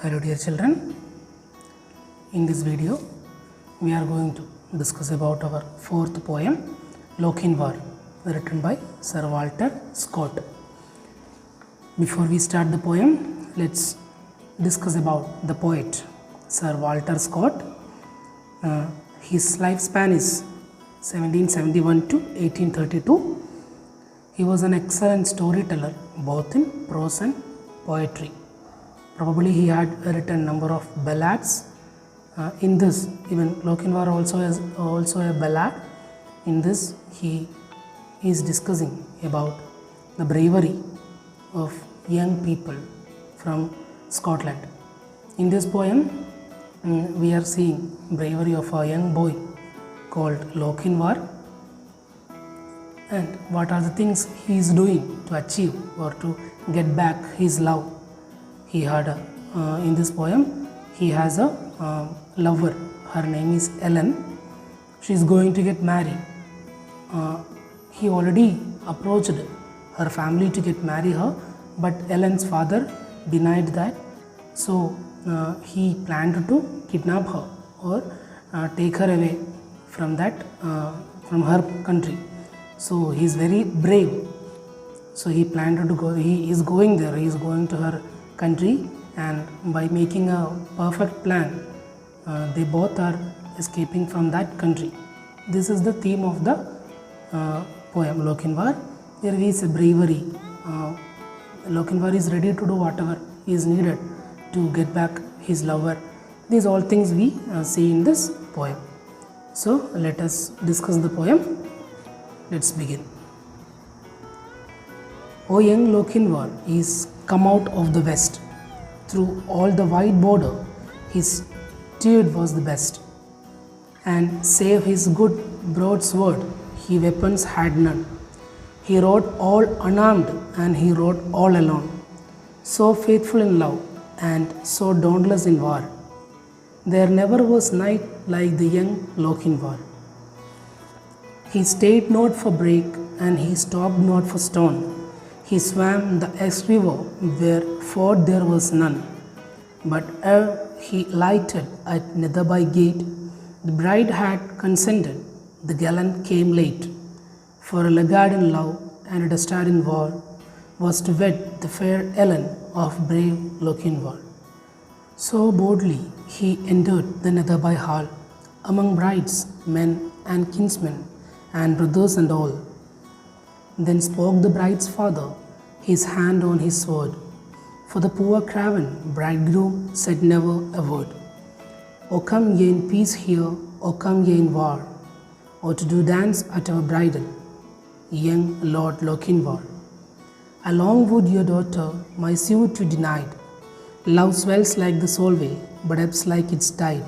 Hello dear children, in this video we are going to discuss about our fourth poem Lochinvar, written by Sir Walter Scott. Before we start the poem, let's discuss about the poet Sir Walter Scott. His lifespan is 1771 to 1832. He was an excellent storyteller both in prose and poetry. Probably he had written number of ballads. In this, even Lochinvar also is also a ballad. In this, he is discussing about the bravery of young people from Scotland. In this poem, we are seeing bravery of a young boy called Lochinvar, and what are the things he is doing to achieve or to get back his love. He had in this poem he has a lover. Her name is Ellen. She is going to get married. He already approached her family to get marry her, but Ellen's father denied that. So he planned to kidnap her or take her away from that from her country. So he is very brave. So he planned to go. He is going there. He is going to her country, and by making a perfect plan, they both are escaping from that country. This is the theme of the poem Lochinvar. There is a bravery. Lochinvar is ready to do whatever is needed to get back his lover. These all things we see in this poem. So let us discuss the poem. Let's begin. O young Lochinvar is come out of the west. Through all the wide border, his steed was the best. And save his good broadsword, he weapons had none. He rode all unarmed, and he rode all alone. So faithful in love, and so dauntless in war. There never was knight like the young Lochinvar. He stayed not for brake, and he stopped not for stone. He swam the Esk river, where ford there was none. But ere he lighted at Netherby gate, the bride had consented, the gallant came late. For a laggard in love and a dastard in war was to wed the fair Ellen of brave Lochinvar. So boldly he entered the Netherby hall, among brides, men and kinsmen, and brothers and all. Then spoke the bride's father, his hand on his sword. For the poor craven bridegroom said never a word. O come ye in peace here, O come ye in war, or to do dance at our bridal, young Lord Lochinvar. I long would your daughter my suit to denied. Love swells like the Solway, but ebbs like its tide.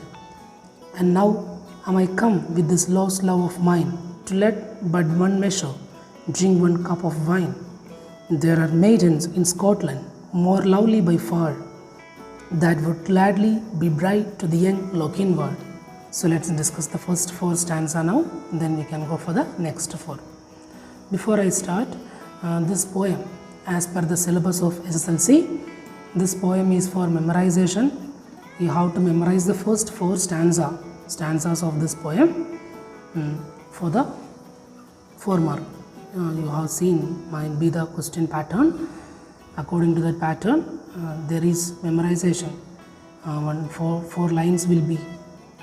And now am I come with this lost love of mine, to let but one measure, drink one cup of wine. There are maidens in Scotland, more lovely by far, that would gladly be bride to the young Lochinvar. So let's discuss the first four stanza now, then we can go for the next four. Before I start this poem, as per the syllabus of SSLC, this poem is for memorization. You have to memorize the first four stanzas of this poem for the 4 mark. You have seen might be the question pattern. According to that pattern, there is memorization. Four lines will be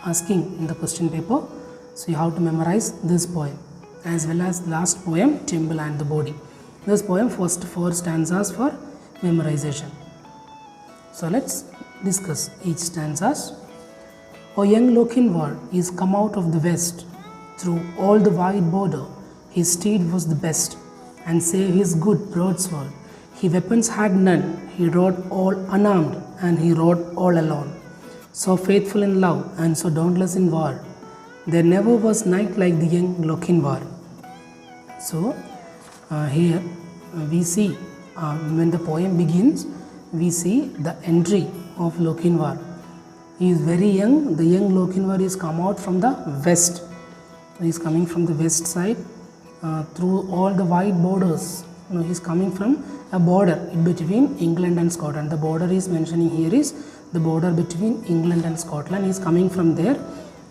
asking in the question paper. So you have to memorize this poem as well as last poem, Timble and the Body. This poem, first 4 stanzas for memorization. So let's discuss each stanzas. O young Lochinvar is come out of the west. Through all the wide border, his steed was the best, and save his good broadsword, he weapons had none. He rode all unarmed, and he rode all alone. So faithful in love, and so dauntless in war. There never was knight like the young Lochinvar. So here we see when the poem begins, we see the entry of Lochinvar. He is very young. The young Lochinvar is come out from the west. He is coming from the west side. Through all the wide borders, he is coming from a border in between England and Scotland. The border is mentioning here is the border between England and Scotland. He is coming from there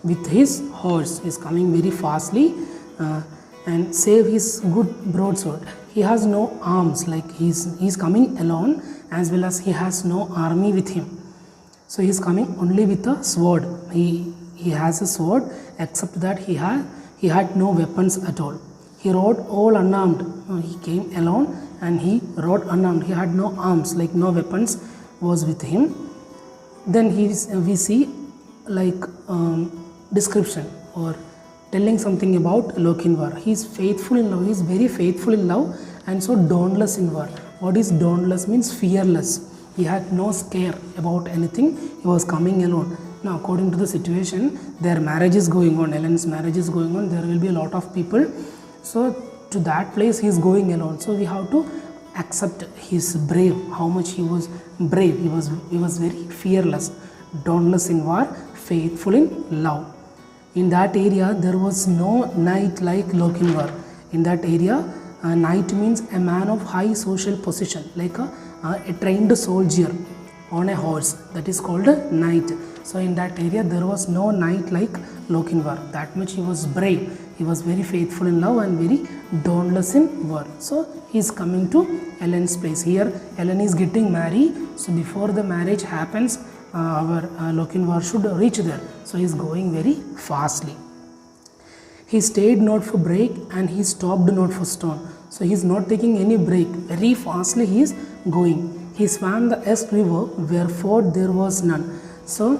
with his horse. He is coming very fastly and save his good broadsword. He has no arms, like he's coming alone, as well as he has no army with him. So he is coming only with a sword. He has a sword, except that he had no weapons at all. He rode all unarmed. He came alone and he rode unarmed. He had no arms, like no weapons was with him. Then we see like description or telling something about Lochinvar. He is faithful in love. He is very faithful in love and so dauntless in war. What is dauntless means fearless. He had no scare about anything. He was coming alone. Now according to the situation, their marriage is going on. Ellen's marriage is going on. There will be a lot of people. So to that place he is going alone. So we have to accept his brave, how much he was brave. He was very fearless, dauntless in war, faithful in love. In that area there was no knight like Lochinvar. In that area, a knight means a man of high social position, like a trained soldier on a horse. That is called a knight. So in that area there was no knight like Lochinvar. That much he was brave. He was very faithful in love and very dauntless in war. So he is coming to Ellen's place. Here Ellen is getting married. So before the marriage happens, our Lochinvar should reach there. So he is going very fastly. He stayed not for break and he stopped not for stone. So he is not taking any break. Very fastly he is going. He swam the Esk river where ford there was none. So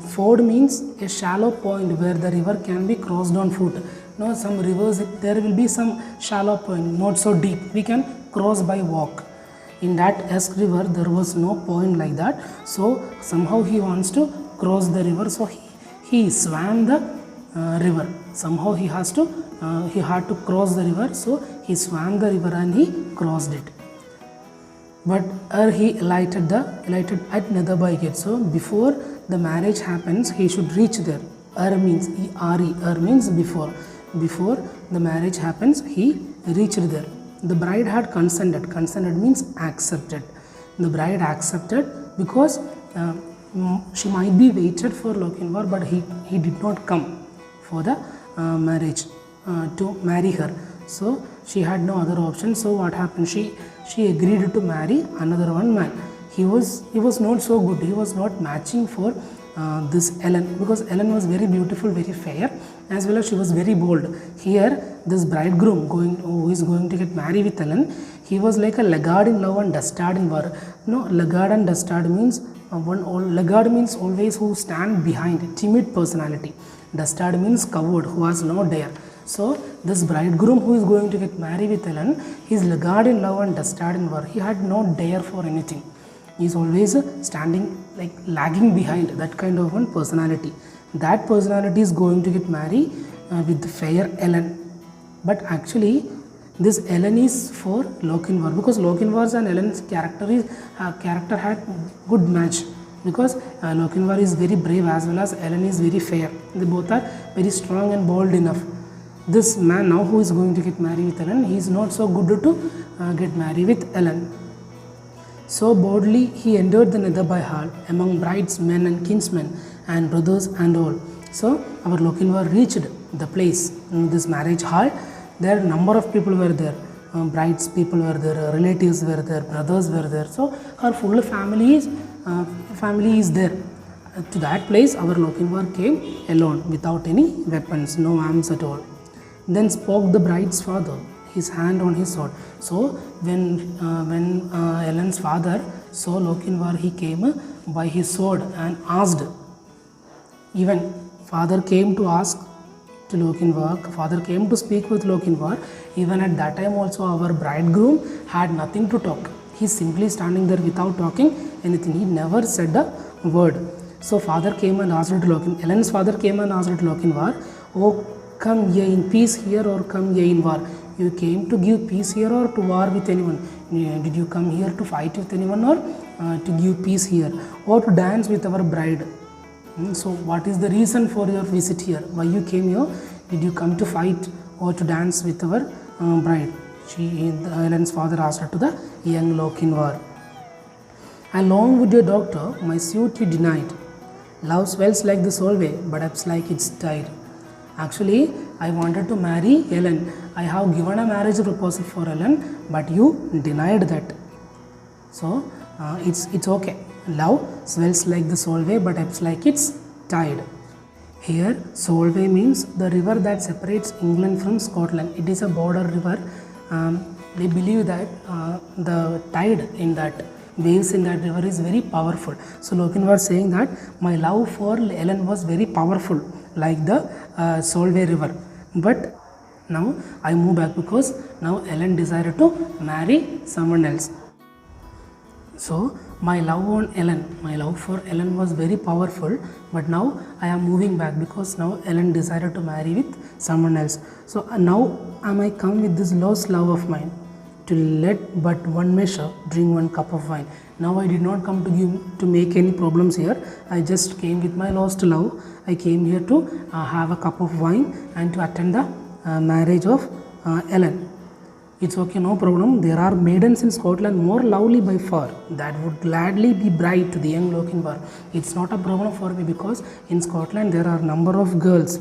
ford means a shallow point where the river can be crossed on foot. Now some rivers there will be some shallow point, not so deep. We can cross by walk. In that Esk river there was no point like that. So somehow he wants to cross the river. So he swam the river. Somehow he had to cross the river. So he swam the river and he crossed it. But he alighted at Netherby gate. So before the marriage happens, he should reach there. Means means before. Before the marriage happens, he reached there. The bride had consented. Consented means accepted. The bride accepted because she might be waited for Lochinvar, but he did not come for the marriage to marry her. So she had no other option. So what happened? She agreed to marry another one man. He was not so good. He was not matching for this Ellen, because Ellen was very beautiful, very fair, as well as she was very bold. Here this bridegroom who is going to get married with Ellen, he was like a laggard in love and dastard in war. No, laggard and dastard means laggard means always who stand behind, timid personality. Dastard means coward, who has no dare. So this bridegroom who is going to get married with Ellen, he is laggard in love and dastard in war. He had no dare for anything. He is always standing, like lagging behind, that kind of one personality. That personality is going to get married with the fair Ellen. But actually this Ellen is for Lochinvar, because Lochinvar's and Ellen's character had good match, because Lochinvar is very brave as well as Ellen is very fair. They both are very strong and bold enough. This man now who is going to get married with Ellen, he is not so good to get married with Ellen. So boldly he entered the Netherby hall among brides, men and kinsmen and brothers and all. So our Lochinvar reached the place, this marriage hall. There number of people were there. Brides people were there, relatives were there, brothers were there. So her full family is there. To that place our Lochinvar came alone, without any weapons, no arms at all. Then spoke the bride's father, his hand on his sword. So when Ellen's father saw Lochinvar, he came by his sword and asked. Even father came to ask to Lochinvar, father came to speak with Lochinvar. Even at that time also our bridegroom had nothing to talk. He is simply standing there without talking anything. He never said a word. So father came and asked to Lochinvar. Ellen's father came and asked to Lochinvar, "Oh, come ye in peace here or come ye in war? You came to give peace here or to war with anyone? Did you come here to fight with anyone or to give peace here or to dance with our bride? So what is the reason for your visit here? Why you came here? Did you come to fight or to dance with our bride?" Ellen's father asked to the young Lochinvar. Along with your doctor, my suit you denied. Love swells like the Solvay, but ups like it's died. Actually, I wanted to marry Ellen. I have given a marriage proposal for Ellen, but you denied that. So, it's okay. Love swells like the Solvay, but ebbs like it's tide. Here, Solvay means the river that separates England from Scotland. It is a border river. They believe that the tide in that waves in that river is very powerful. So Lochinvar was saying that my love for Ellen was very powerful, like the Solvay river. But now I move back because now Ellen decided to marry someone else. So my love for Ellen was very powerful, but now I am moving back because now Ellen decided to marry with someone else. So now I might come with this lost love of mine to let but one measure drink one cup of wine. Now I did not come to make any problems here. I just came with my lost love. I came here to have a cup of wine and to attend the marriage of Ellen. It's okay, no problem. There are maidens in Scotland more lovely by far that would gladly be bride to the young Lochinvar. It's not a problem for me because in Scotland there are number of girls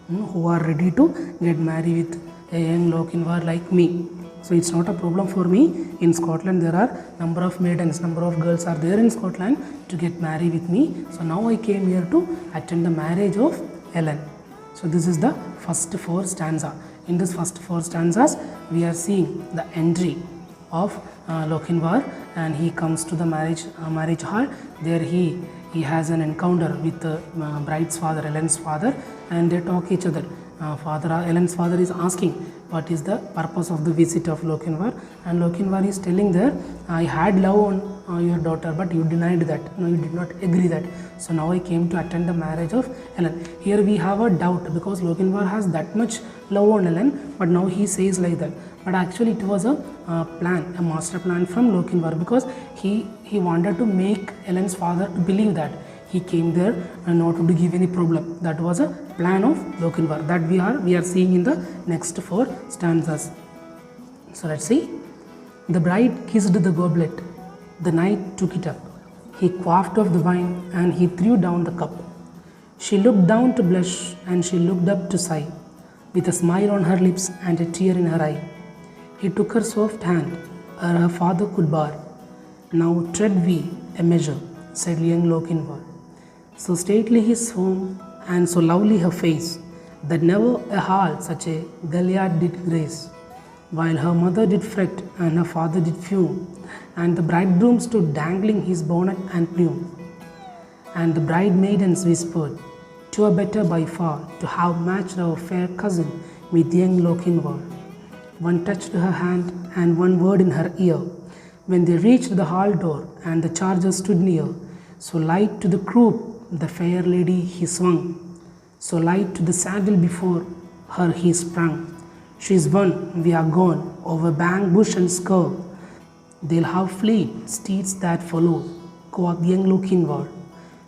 who are ready to get married with a young Lochinvar like me. So it's not a problem for me. In Scotland there are number of maidens, number of girls are there in Scotland to get married with me. So now I came here to attend the marriage of Ellen. So this is the first 4 stanza. In this first 4 stanzas, we are seeing the entry of Lochinvar, and he comes to the marriage hall. There he has an encounter with the bride's father, Ellen's father, and they talk each other. Ellen's father is asking what is the purpose of the visit of Lochinvar, and Lochinvar is telling there, I had love on your daughter, but you denied that. No, you did not agree that. So now I came to attend the marriage of Ellen. Here we have a doubt because Lochinvar has that much love on Ellen, but now he says like that. But actually it was a master plan from Lochinvar, because he wanted to make Ellen's father to believe that he came there and not to give any problem. That was a plan of Lochinvar that we are seeing in the next 4 stanzas. So let's see. The bride kissed the goblet, the knight took it up. He quaffed of the wine and he threw down the cup. She looked down to blush and she looked up to sigh, with a smile on her lips and a tear in her eye. He took her soft hand, her father could bar. Now tread we a measure, said young Lochinvar. So stately his form and so lovely her face, that never a hall such a galliard did grace. While her mother did fret and her father did fume, and the bridegroom stood dangling his bonnet and plume. And the bride maidens whispered, 'Twere better by far to have matched our fair cousin with young Lochinvar. One touched her hand and one word in her ear, when they reached the hall door and the charger stood near. So light to the croup the fair lady he swung, so light to the saddle before her he sprung. She's won, we are gone, over bank, bush and scur. They'll have fleet steeds that follow, quoth young Lochinvar.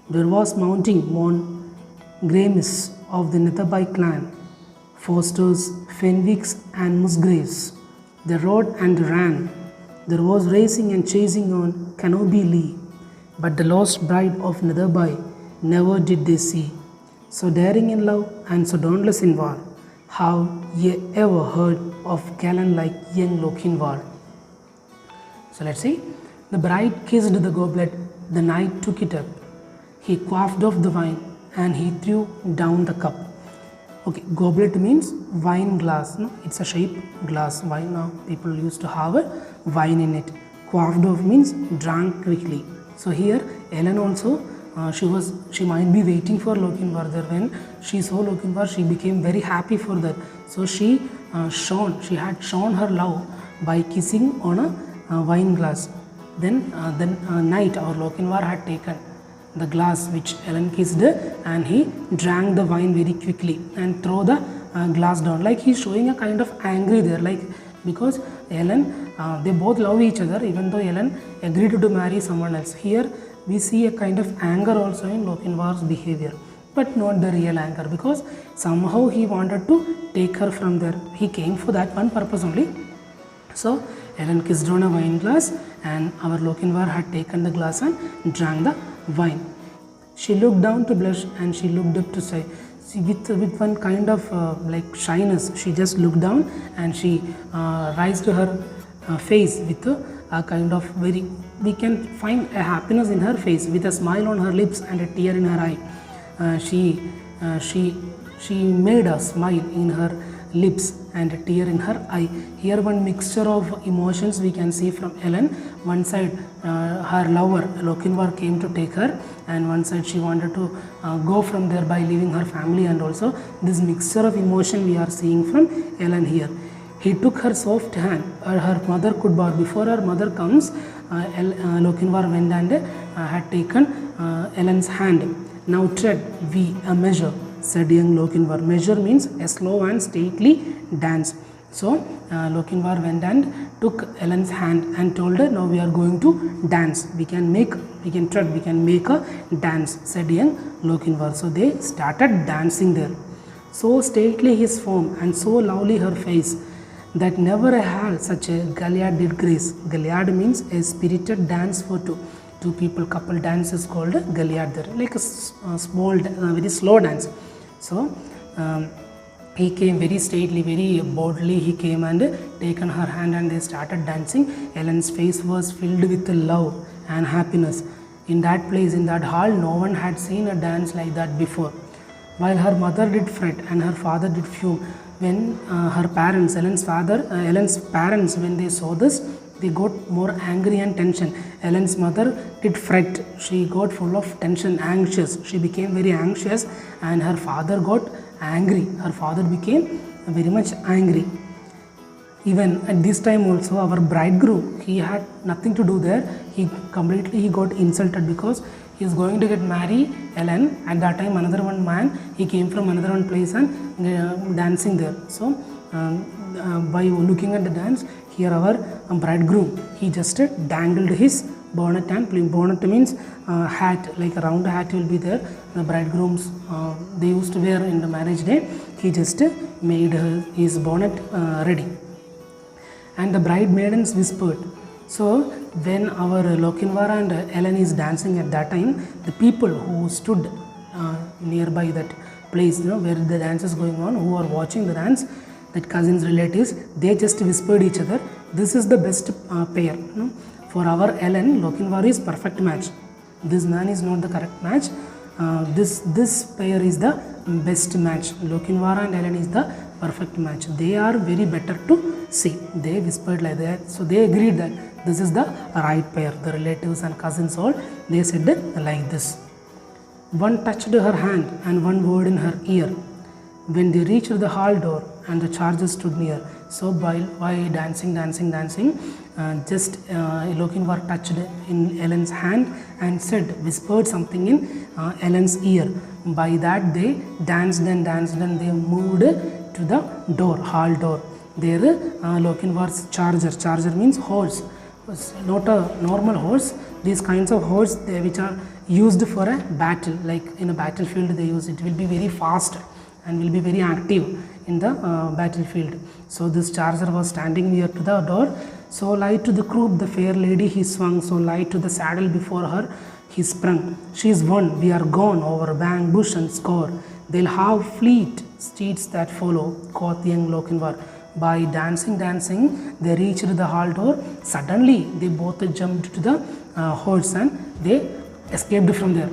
There was mounting Mon Gramis of the Netherby clan, Fosters, Fenwicks and Musgraves. They rode and ran. There was racing and chasing on Canobie Lee, but the lost bride of Netherby never did they see. So daring in love and so dauntless in war, have ye ever heard of gallant like young Lochinvar? So let's see. The bride kissed the goblet, the knight took it up. He quaffed off the wine and he threw down the cup. Okay, goblet means wine glass. No? It's a shaped glass. Wine now people used to have a wine in it. Quaffed off means drank quickly. So here Ellen also she might be waiting for Lochinvar there. When she saw Lochinvar, she became very happy for that. So she had shown her love by kissing on a wine glass. Then night or Lochinvar had taken the glass which Ellen kissed and he drank the wine very quickly and throw the glass down, like he's showing a kind of angry there, like because Ellen they both love each other even though Ellen agreed to marry someone else. Here we see a kind of anger also in Lochinvar's behavior, but not the real anger, because somehow he wanted to take her from there. He came for that one purpose only. So Ellen kissed on a wine glass and our Lochinvar had taken the glass and drank the wine. She looked down to blush and she looked up to sigh. See, with one kind of like shyness, she just looked down and she raised her face with a kind of very, we can find a happiness in her face with a smile on her lips and a tear in her eye. She made a smile in her lips and a tear in her eye. Here one mixture of emotions we can see from Ellen. One side her lover Lochinvar came to take her, and one side she wanted to go from there by leaving her family, and also this mixture of emotion we are seeing from Ellen here. He took her soft hand, her mother could bow. Before her mother comes, Lochinvar went and had taken Ellen's hand. Now tread we a measure, said young Lochinvar. Measure means a slow and stately dance. So Lochinvar went and took Ellen's hand and told her, now we are going to dance. We can tread, we can make a dance, said young Lochinvar. So they started dancing there. So stately his form and so lovely her face, that never a had such a galliard did grace. Galliard means a spirited dance for two people. Couple dance is called a galliard there, like a small very slow dance. So he came very stately, very boldly. He came and taken her hand and they started dancing. Ellen's face was filled with love and happiness. In that place, in that hall, no one had seen a dance like that before. While her mother did fret and her father did fume, when her parents, Ellen's parents, when they saw this, they got more angry and tension. Ellen's mother did fret. She got full of tension, anxious. She became very anxious, and her father got angry. Her father became very much angry. Even at this time also, our bridegroom, he had nothing to do there. He got insulted because he is going to get married Ellen. At that time, another one man, he came from another one place and dancing there. So by looking at the dance, here our bridegroom, he just dangled his bonnet and plume. Bonnet means hat, like a round hat will be there. The bridegrooms, they used to wear in the marriage day. He just made his bonnet ready. And the bride maidens whispered. So when our Lochinvar and Ellen is dancing at that time, the people who stood nearby that place, where the dance is going on, who are watching the dance, that cousins, relatives, they just whispered each other, this is the best pair. For our Ellen, Lochinvar is perfect match. This man is not the correct match. This pair is the best match. Lochinvar and Ellen is the perfect match. They are very better to see. They whispered like that. So they agreed that this is the right pair. The relatives and cousins all, they said like this. One touched her hand and one word in her ear. When they reached the hall door and the charger stood near. So while dancing, just Lochinvar touched in Ellen's hand and whispered something in Ellen's ear. By that they danced and they moved to the door, hall door. There Lochinvar's charger means horse, not a normal horse. These kinds of horse, which are used for a battle, like in a battlefield they use it, will be very fast and will be very active in the battlefield. So this charger was standing near to the door. So light to the croup the fair lady he swung, so light to the saddle before her he sprung. She is won, we are gone over bank, bush and score. They'll have fleet steeds that follow, quoth young Lochinvar. By dancing, they reached the hall door. Suddenly they both jumped to the horse and they escaped from there.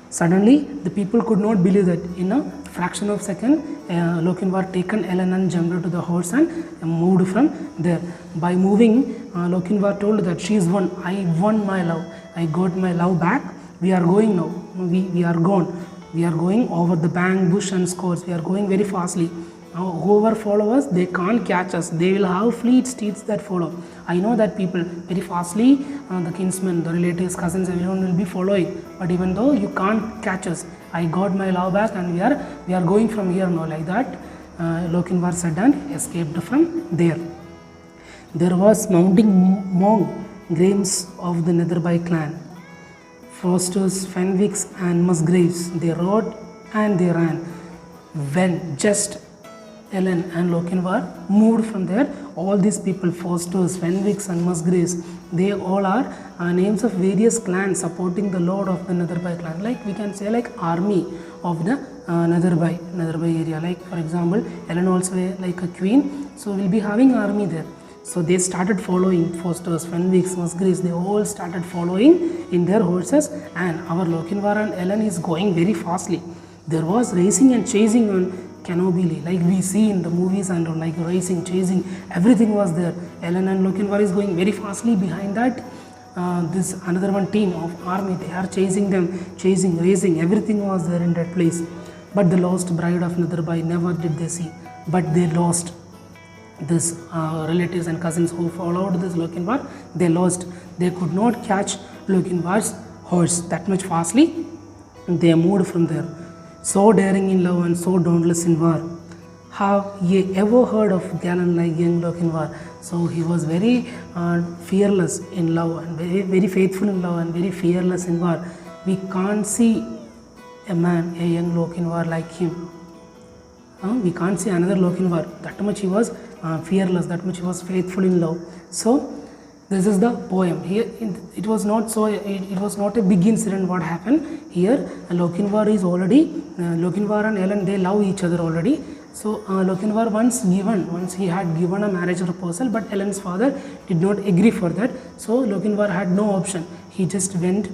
Suddenly the people could not believe that in a fraction of a second Lochinvar taken Ellen and jumped to the horse and moved from there. By moving, Lochinvar told that she is won. I won my love. I got my love back. We are going now. We are gone. We are going over the bank, bush and scores. We are going very fastly. Now, whoever follow us, they can't catch us. They will have fleet steeds that follow. I know that people very fastly, the kinsmen, the relatives, cousins, everyone will be following. But even though you can't catch us, I got my love back and we are going from here now. Like that, Lochinvar said and escaped from there. There was mounting among Grames of the Netherby clan, Fosters, Fenwicks and Musgraves. They rode and they ran. When just Ellen and Lochinvar moved from there, all these people, Fosters, Fenwicks and Musgraves, they all are names of various clans supporting the lord of the Netherby clan. Like we can say like army of the Netherby area. Like for example, Ellen also like a queen, so we'll be having army there. So they started following Fosters, Fenwicks, Musgraves, they all started following in their horses, and our Lochinvar and Ellen is going very fastly. There was racing and chasing on Canobili, like we see in the movies and all, like racing, chasing, everything was there. Ellen and Lochinvar is going very fastly. Behind that, this another one team of army, they are chasing them, chasing, racing, everything was there in that place. But the lost bride of Netherby never did they see, but they lost this relatives and cousins who followed this Lochinvar. They lost. They could not catch Lochinvar's horse that much fastly. They moved from there. So daring in love and so dauntless in war. Have ye ever heard of gallant like young Lochinvar? So he was very fearless in love and very faithful in love and very fearless in war. We can't see a man, a young Lochinvar like him. We can't see another Lochinvar. That much he was fearless, that much he was faithful in love. So this is the poem. Here it was not so, it was not a big incident what happened here. Lochinvar is already, Lochinvar and Ellen, they love each other already. So Lochinvar once he had given a marriage proposal, but Ellen's father did not agree for that. So Lochinvar had no option. He just went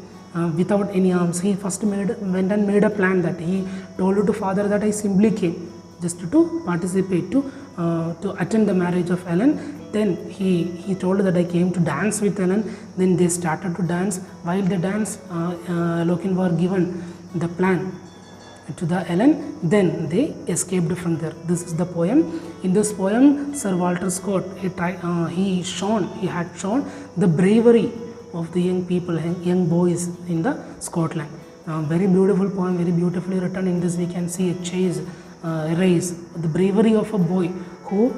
without any arms. He first went and made a plan that he told to father that I simply came just to participate, to attend the marriage of Ellen. Then he told that I came to dance with Ellen. Then they started to dance. While they danced, Lochinvar given the plan to the Ellen. Then they escaped from there. This is the poem. In this poem, Sir Walter Scott he had shown the bravery of the young people, young boys in the Scotland. Very beautiful poem, very beautifully written. In this we can see a chase, a race, the bravery of a boy who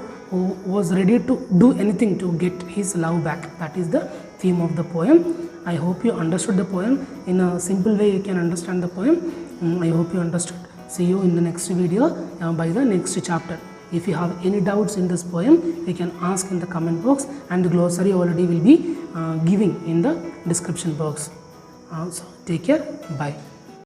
was ready to do anything to get his love back. That is the theme of the poem. I hope you understood the poem. In a simple way you can understand the poem. I hope you understood. See you in the next video by the next chapter. If you have any doubts in this poem, you can ask in the comment box, and the glossary already will be giving in the description box. So take care. Bye.